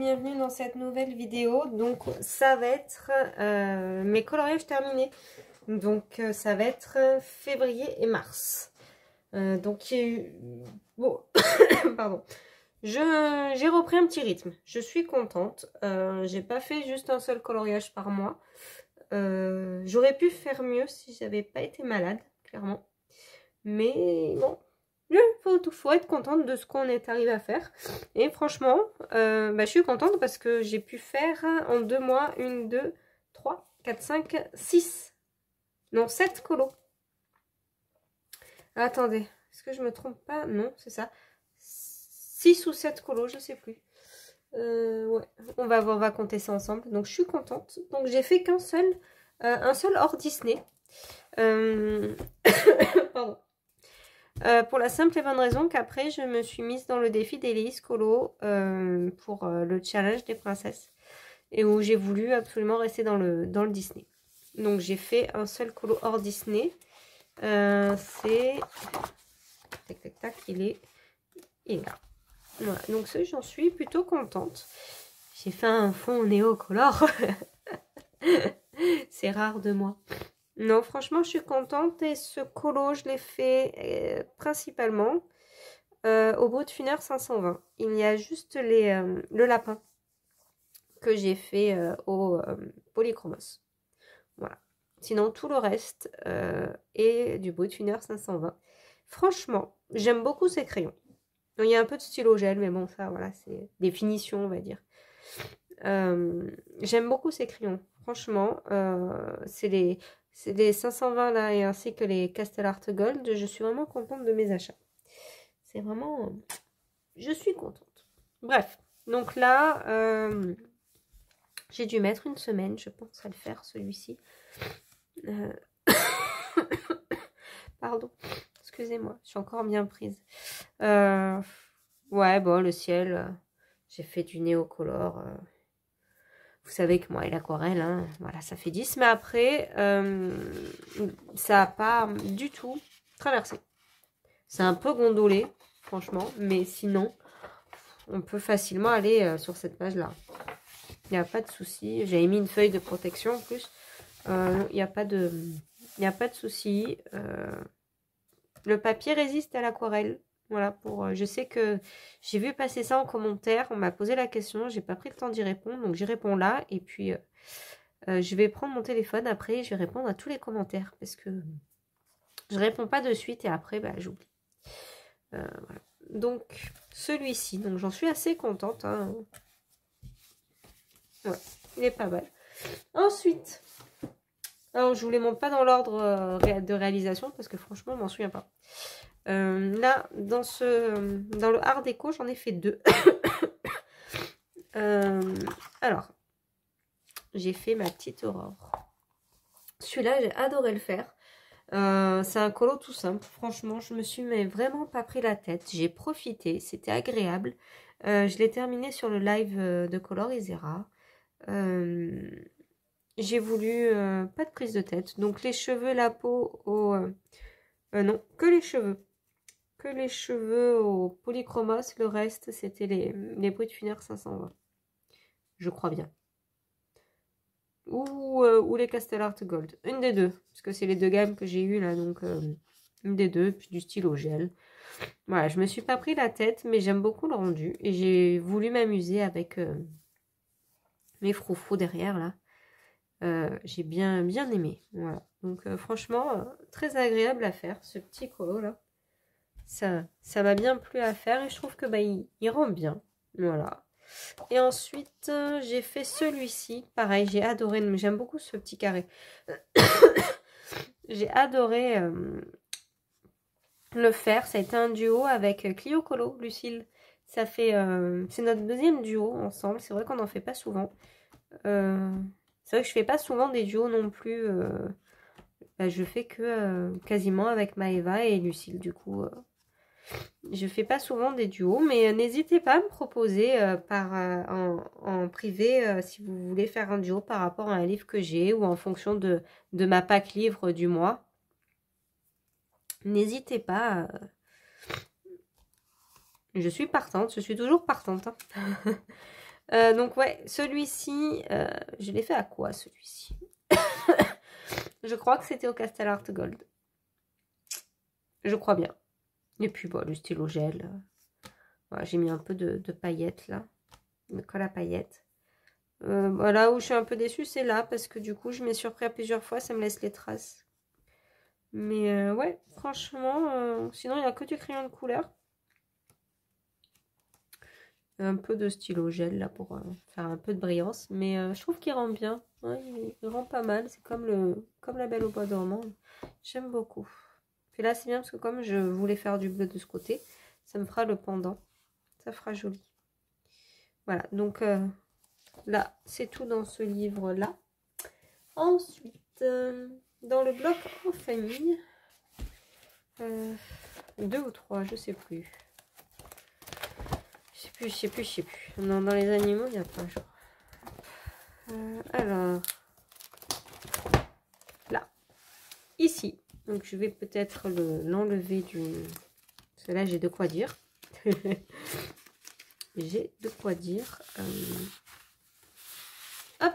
bienvenue dans cette nouvelle vidéo. Donc ça va être mes coloriages terminés. Donc ça va être février et mars. Donc il y a eu... Bon, pardon. J'ai repris un petit rythme. Je suis contente. J'ai pas fait juste un seul coloriage par mois. J'aurais pu faire mieux si j'avais pas été malade, clairement. Mais bon... Il faut être contente de ce qu'on est arrivé à faire. Et franchement, je suis contente parce que j'ai pu faire en 2 mois 1, 2, 3, 4, 5, 6. Non, 7 colos. Attendez, est-ce que je me trompe pas? Non, c'est ça. 6 ou 7 colos, je sais plus. Ouais, on va compter ça ensemble. Donc je suis contente. Donc j'ai fait qu'un seul, un seul hors Disney. Pardon. Pour la simple et bonne raison qu'après je me suis mise dans le défi d'Élise Colo pour le challenge des princesses et où j'ai voulu absolument rester dans le Disney. Donc j'ai fait un seul colo hors Disney. C'est tac tac tac, il est là. Voilà, donc ça j'en suis plutôt contente. J'ai fait un fond néocolore. C'est rare de moi. Non, franchement, je suis contente et ce colo, je l'ai fait principalement au Brutfuner 520. Il y a juste le lapin que j'ai fait au Polychromos. Voilà. Sinon, tout le reste est du Brutfuner 520. Franchement, j'aime beaucoup ces crayons. Donc, il y a un peu de stylo gel, mais bon, ça, voilà, c'est des finitions, on va dire. J'aime beaucoup ces crayons. Franchement, c'est les 520 là et ainsi que les Castellart Gold. Je suis vraiment contente de mes achats. C'est vraiment... Je suis contente. Bref, donc là, j'ai dû mettre une semaine, je pense, à le faire, celui-ci. Pardon, excusez-moi, je suis encore bien prise. Ouais, bon, le ciel, j'ai fait du néocolore. Vous savez que moi et l'aquarelle, hein, voilà, ça fait 10. Mais après, ça n'a pas du tout traversé. C'est un peu gondolé, franchement. Mais sinon, on peut facilement aller sur cette page-là. Il n'y a pas de souci. J'avais mis une feuille de protection en plus. Il n'y a pas de souci. Le papier résiste à l'aquarelle. Voilà, je sais que j'ai vu passer ça en commentaire, on m'a posé la question, j'ai pas pris le temps d'y répondre, donc j'y réponds là, et puis je vais prendre mon téléphone après, et je vais répondre à tous les commentaires, parce que je réponds pas de suite, et après, j'oublie. Voilà. Donc, celui-ci, donc j'en suis assez contente, hein. Ouais, il est pas mal. Ensuite, alors je vous les montre pas dans l'ordre de réalisation, parce que franchement, je m'en souviens pas. Là, dans le art déco, j'en ai fait 2. Alors, j'ai fait ma petite aurore. Celui-là, j'ai adoré le faire. C'est un colo tout simple. Franchement, je me suis vraiment pas pris la tête. J'ai profité, c'était agréable. Je l'ai terminé sur le live de Color Isera. J'ai voulu pas de prise de tête. Donc les cheveux, la peau, non, que les cheveux. Que les cheveux au Polychromos, le reste c'était les Brutfuner 520. Je crois bien. Ou les Castellart Gold. Une des deux. Parce que c'est les deux gammes que j'ai eues là. Donc une des deux. Puis du stylo gel. Voilà, je me suis pas pris la tête. Mais j'aime beaucoup le rendu. Et j'ai voulu m'amuser avec mes froufrous derrière là. J'ai bien aimé. Voilà. Donc franchement, très agréable à faire ce petit colo là. Ça m'a bien plu à faire et je trouve que il rend bien. Voilà. Et ensuite, j'ai fait celui-ci. Pareil, j'ai adoré. J'aime beaucoup ce petit carré. J'ai adoré le faire. Ça a été un duo avec Clio Colo, Lucille. Ça fait... c'est notre deuxième duo ensemble. C'est vrai qu'on n'en fait pas souvent. C'est vrai que je fais pas souvent des duos non plus. Je fais que quasiment avec Maëva et Lucille. Du coup... je fais pas souvent des duos, mais n'hésitez pas à me proposer en privé si vous voulez faire un duo par rapport à un livre que j'ai ou en fonction de ma pack livre du mois. N'hésitez pas. Je suis partante, je suis toujours partante. Donc ouais, celui-ci, je l'ai fait à quoi celui-ci? Je crois que c'était au Castle Art Gold. Je crois bien. Et puis bon, le stylo gel. Voilà, j'ai mis un peu de paillettes là. De colle à paillettes. Là où je suis un peu déçue, c'est là. Parce que du coup, je m'ai surpris à plusieurs fois. Ça me laisse les traces. Mais ouais, franchement, sinon il n'y a que du crayon de couleur. Un peu de stylo gel là pour faire un peu de brillance. Mais je trouve qu'il rend bien. Ouais, il rend pas mal. C'est comme la Belle au bois dormant. J'aime beaucoup. Puis là, c'est bien parce que comme je voulais faire du bleu de ce côté, ça me fera le pendant. Ça fera joli. Voilà, donc là, c'est tout dans ce livre-là. Ensuite, dans le bloc en famille, 2 ou 3, je sais plus. Je sais plus. Non, dans les animaux, il n'y a pas, je crois. Alors, là, ici. Donc, je vais peut-être l'enlever du... Parce que là, j'ai de quoi dire. J'ai de quoi dire. Hop.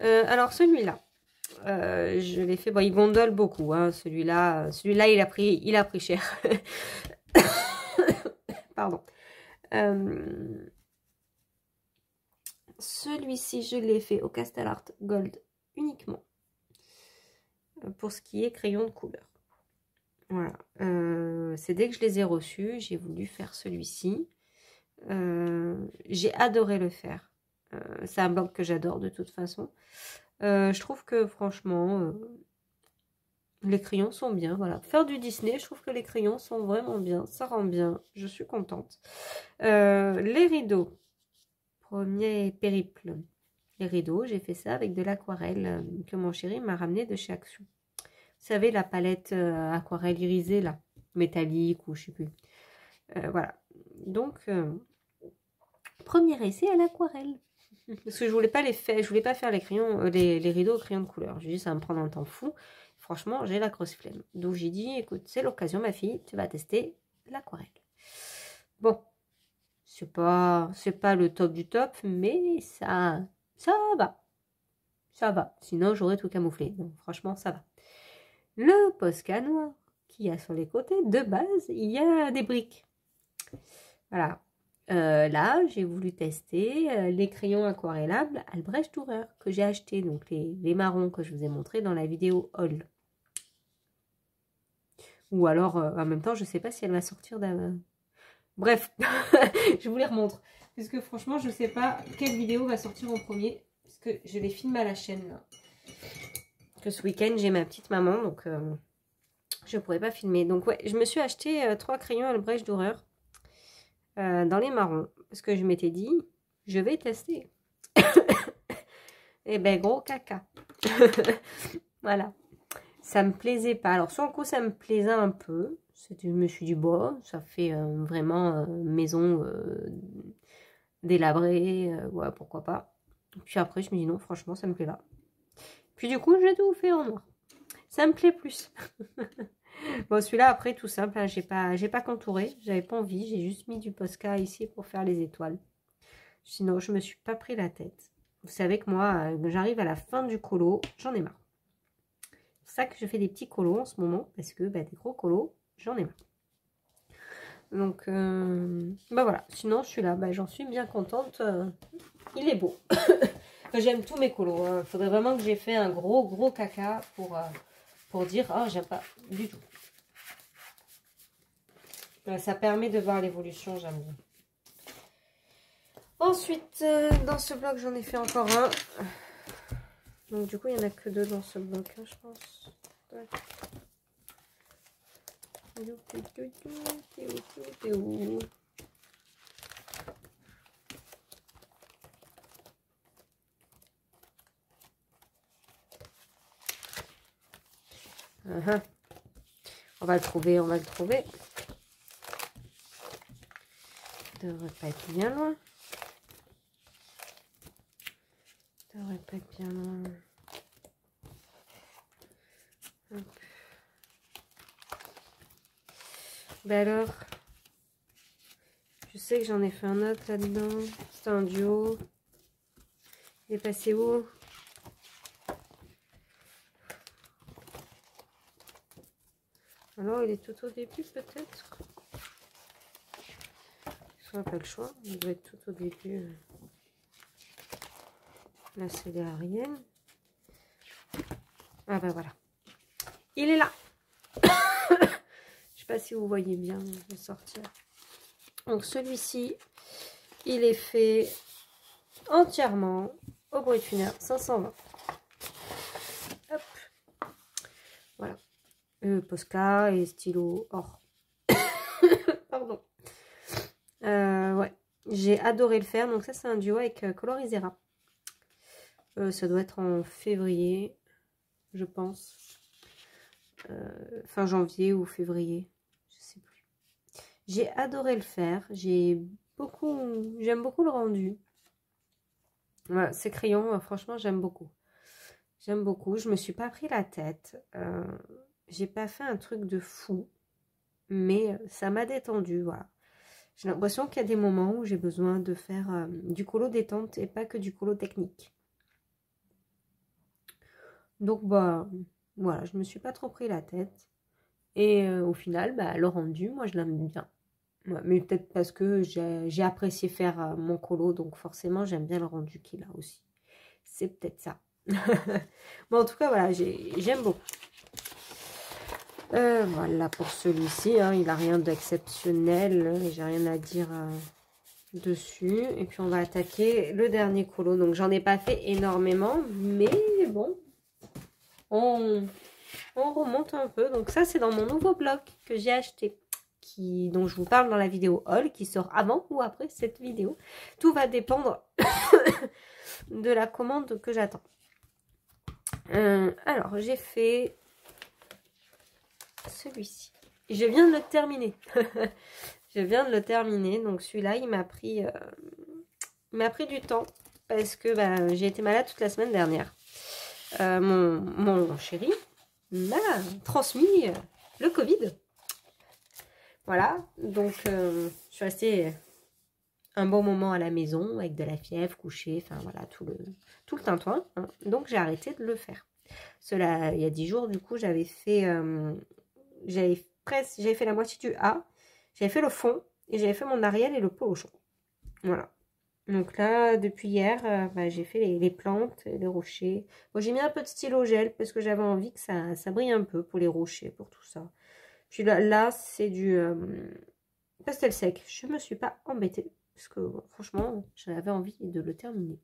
Alors, celui-là. Je l'ai fait... Bon, il gondole beaucoup. Hein, celui-là, il a pris cher. Pardon. Celui-ci, je l'ai fait au Castle Art Gold uniquement. Pour ce qui est crayon de couleur. Voilà. C'est dès que je les ai reçus, j'ai voulu faire celui-ci. J'ai adoré le faire. C'est un bloc que j'adore de toute façon. Je trouve que franchement, les crayons sont bien. Voilà. Faire du Disney, je trouve que les crayons sont vraiment bien. Ça rend bien. Je suis contente. Les rideaux. Premier périple. Les rideaux, j'ai fait ça avec de l'aquarelle que mon chéri m'a ramené de chez Action. Vous savez, la palette aquarelle irisée, là, métallique ou je sais plus. Voilà. Donc, premier essai à l'aquarelle. Parce que je voulais pas faire les crayons, les rideaux au crayon de couleur. J'ai dit, ça va me prendre un temps fou. Franchement, j'ai la grosse flemme. Donc, j'ai dit, écoute, c'est l'occasion, ma fille, tu vas tester l'aquarelle. Bon, c'est pas le top du top, mais ça va. Ça va. Sinon, j'aurais tout camouflé. Donc, franchement, ça va. Le Posca noir qu'il y a sur les côtés, de base, il y a des briques. Voilà. Là, j'ai voulu tester les crayons aquarellables Albrecht Dürer que j'ai acheté. Donc, les marrons que je vous ai montré dans la vidéo haul. Ou alors, en même temps, je ne sais pas si elle va sortir d'un... Bref, je vous les remontre. Parce que franchement, je ne sais pas quelle vidéo va sortir en premier. Parce que je les filme à la chaîne, là. Que ce week-end, j'ai ma petite maman, donc je ne pourrais pas filmer. Donc ouais, je me suis acheté 3 crayons Albrecht Dürer dans les marrons. Parce que je m'étais dit, je vais tester. Et ben gros caca. Voilà. Ça me plaisait pas. Alors sur le coup, ça me plaisait un peu. Je me suis dit, bon, ça fait vraiment maison délabrée. Ouais, pourquoi pas. Puis après, je me dis, non, franchement, ça me plaît pas. Puis du coup, j'ai tout fait en noir. Ça me plaît plus. Bon, celui-là, après, tout simple, hein, j'ai pas contouré. J'avais pas envie. J'ai juste mis du Posca ici pour faire les étoiles. Sinon, je me suis pas pris la tête. Vous savez que moi, j'arrive à la fin du colo, j'en ai marre. C'est pour ça que je fais des petits colos en ce moment. Parce que des gros colos, j'en ai marre. Donc, voilà. Sinon, celui-là, j'en suis bien contente. Il est beau. J'aime tous mes colos. Il faudrait vraiment que j'ai fait un gros caca pour dire, oh, j'aime pas du tout. Ça permet de voir l'évolution, j'aime bien. Ensuite, dans ce bloc, j'en ai fait encore un. Donc, du coup, il n'y en a que 2 dans ce bloc, hein, je pense. Ouais. T'es où? On va le trouver, Il devrait pas être bien loin. Hop. Je sais que j'en ai fait un autre là-dedans. C'était un duo. Il est passé où? Alors, il est tout au début, peut-être. On n'a pas le choix. Il doit être tout au début. Là, c'est l'aérienne. Ah, ben voilà. Il est là. Je sais pas si vous voyez bien. Je vais sortir. Donc, celui-ci, il est fait entièrement au bruit de funèbre 520. Hop. Voilà. Posca et stylo or. Pardon. Ouais. J'ai adoré le faire. Donc ça, c'est un duo avec Colorisera. Ça doit être en février, je pense. Fin janvier ou février. Je sais plus. J'ai adoré le faire. J'aime beaucoup le rendu. Voilà, ces crayons, franchement, j'aime beaucoup. J'aime beaucoup. Je me suis pas pris la tête. J'ai pas fait un truc de fou. Mais ça m'a détendu, voilà. J'ai l'impression qu'il y a des moments où j'ai besoin de faire du colo détente et pas que du colo technique. Donc, bah, voilà, je me suis pas trop pris la tête. Et au final, bah, le rendu, moi, je l'aime bien. Ouais, mais peut-être parce que j'ai apprécié faire mon colo, donc forcément, j'aime bien le rendu qu'il a aussi. C'est peut-être ça. Bon, en tout cas, voilà, j'aime beaucoup. Voilà pour celui-ci, hein, il n'a rien d'exceptionnel, j'ai rien à dire dessus. Et puis on va attaquer le dernier colo. Donc j'en ai pas fait énormément, mais bon, on remonte un peu. Donc ça, c'est dans mon nouveau bloc que j'ai acheté, dont je vous parle dans la vidéo haul, qui sort avant ou après cette vidéo. Tout va dépendre de la commande que j'attends. Alors, j'ai fait celui-ci. Je viens de le terminer. Je viens de le terminer. Donc celui-là, il m'a pris du temps parce que j'ai été malade toute la semaine dernière. Mon chéri m'a transmis le Covid. Voilà. Donc je suis restée un bon moment à la maison avec de la fièvre, couchée, enfin voilà, tout le tintouin. Hein. Donc j'ai arrêté de le faire. Cela, il y a 10 jours, du coup, j'avais fait la moitié du A, j'avais fait le fond et j'avais fait mon arrière et le polochon. Voilà. Donc là, depuis hier, j'ai fait les plantes, les rochers. Bon, j'ai mis un peu de stylo gel parce que j'avais envie que ça brille un peu pour les rochers, pour tout ça. Puis là c'est du pastel sec. Je me suis pas embêtée parce que bon, franchement, j'avais envie de le terminer.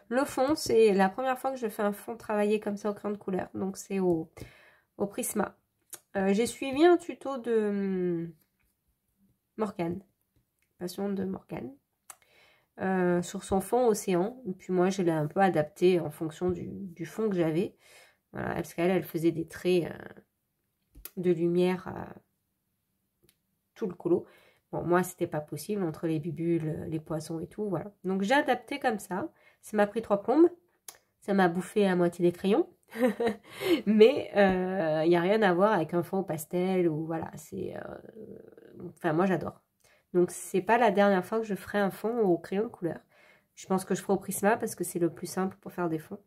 Le fond, c'est la première fois que je fais un fond travaillé comme ça au crayon de couleur. Donc c'est au Prisma. J'ai suivi un tuto de Morgane, Passion de Morgane, sur son fond océan. Et puis moi, je l'ai un peu adapté en fonction du fond que j'avais. Voilà, parce qu'elle, elle faisait des traits de lumière tout le colo. Bon, moi, c'était pas possible entre les bibules, les poissons et tout. Voilà. Donc, j'ai adapté comme ça. Ça m'a pris 3 plombes. Ça m'a bouffé à moitié des crayons. Mais il n'y a rien à voir avec un fond pastel ou voilà. C'est, enfin, moi, j'adore. Donc, c'est pas la dernière fois que je ferai un fond au crayon de couleur. Je pense que je ferai au Prisma parce que c'est le plus simple pour faire des fonds.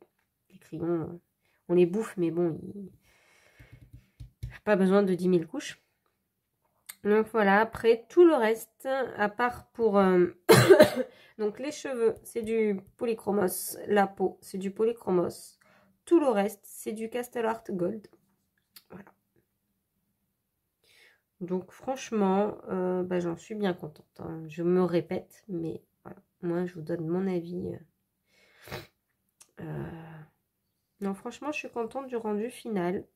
Les crayons, on les bouffe, mais bon, pas besoin de 10 000 couches. Donc voilà, après tout le reste, à part pour... donc les cheveux, c'est du polychromos. La peau, c'est du polychromos. Tout le reste, c'est du Castle Art Gold. Voilà. Donc franchement, j'en suis bien contente. Hein. Je me répète, mais voilà. Moi, je vous donne mon avis. Non, franchement, je suis contente du rendu final.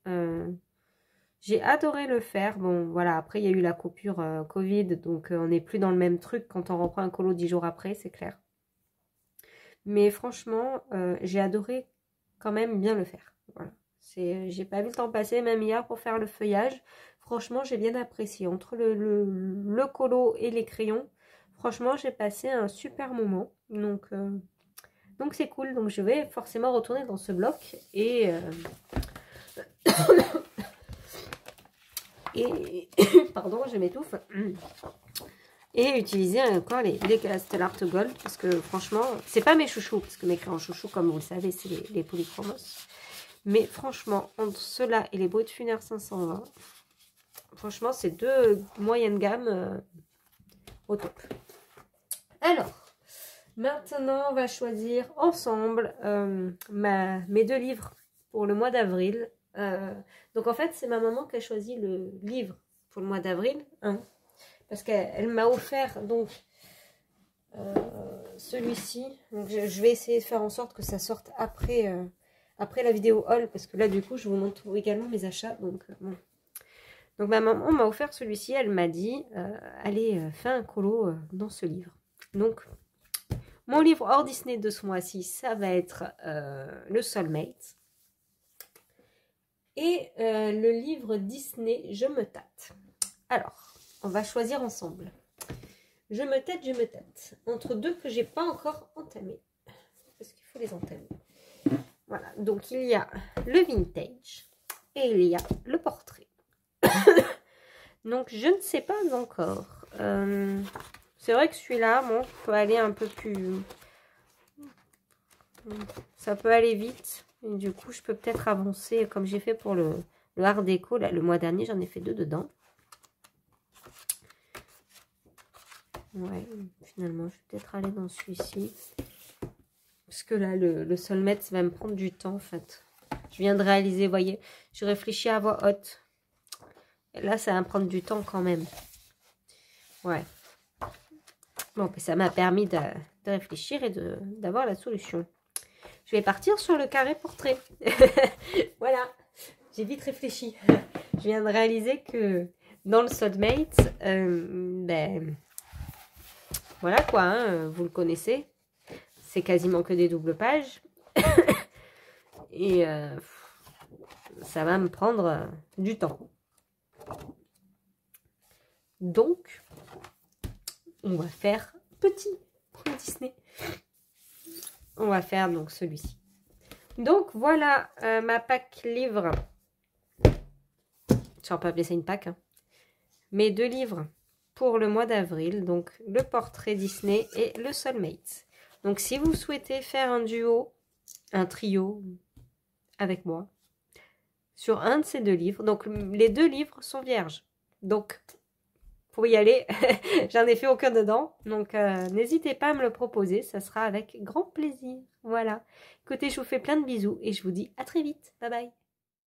J'ai adoré le faire. Bon, voilà, après, il y a eu la coupure Covid, donc on n'est plus dans le même truc quand on reprend un colo 10 jours après, c'est clair. Mais franchement, j'ai adoré quand même bien le faire. Voilà. J'ai pas vu le temps passer, même hier, pour faire le feuillage. Franchement, j'ai bien apprécié. Entre le colo et les crayons, franchement, j'ai passé un super moment. Donc c'est cool. Donc, je vais forcément retourner dans ce bloc et... Et pardon, je m'étouffe. Et utiliser encore les Stellar to Gold, parce que franchement, c'est pas mes chouchous, parce que mes crayons chouchous, comme vous le savez, c'est les Polychromos. Mais franchement, entre ceux-là et les Brut Funner 520, franchement, c'est deux moyennes gamme au top. Alors, maintenant, on va choisir ensemble mes 2 livres pour le mois d'avril. Donc, en fait, c'est ma maman qui a choisi le livre pour le mois d'avril. Hein, parce qu'elle m'a offert donc celui-ci. Donc, je vais essayer de faire en sorte que ça sorte après, après la vidéo haul. Parce que là, du coup, je vous montre également mes achats. Donc, bon. Donc ma maman m'a offert celui-ci, elle m'a dit allez, fais un colo dans ce livre. Donc mon livre hors Disney de ce mois-ci, ça va être le Soulmate. Et le livre Disney, Je me tâte. Alors, on va choisir ensemble. Je me tâte. Entre 2 que j'ai pas encore entamés. Parce qu'il faut les entamer. Voilà, donc il y a le Vintage et il y a le Portrait. Donc, je ne sais pas encore. C'est vrai que celui-là, bon, peut aller un peu plus... Ça peut aller vite. Et du coup, je peux peut-être avancer comme j'ai fait pour le Art Déco. Là, le mois dernier, j'en ai fait 2 dedans. Ouais, finalement, je vais peut-être aller dans celui-ci. Parce que là, le Soulmate, ça va me prendre du temps, en fait. Je viens de réaliser, vous voyez, je réfléchis à voix haute. Et là, ça va me prendre du temps quand même. Ouais. Bon, ça m'a permis de réfléchir et d'avoir la solution. Je vais partir sur le carré portrait. Voilà. J'ai vite réfléchi. Je viens de réaliser que dans le Soulmate, ben, voilà quoi, hein, vous le connaissez. C'est quasiment que des doubles pages. Et ça va me prendre du temps. Donc, on va faire petit pour le Disney. On va faire donc celui-ci. Donc, voilà ma pack livre. On peut appeler ça une pack. Hein. Mes 2 livres pour le mois d'avril. Donc, le Portrait Disney et le Soulmate. Donc, si vous souhaitez faire un duo, un trio avec moi, sur un de ces 2 livres. Donc, les 2 livres sont vierges. Donc, pour y aller, j'en ai fait aucun dedans. Donc, n'hésitez pas à me le proposer. Ça sera avec grand plaisir. Voilà. Écoutez, je vous fais plein de bisous et je vous dis à très vite. Bye bye.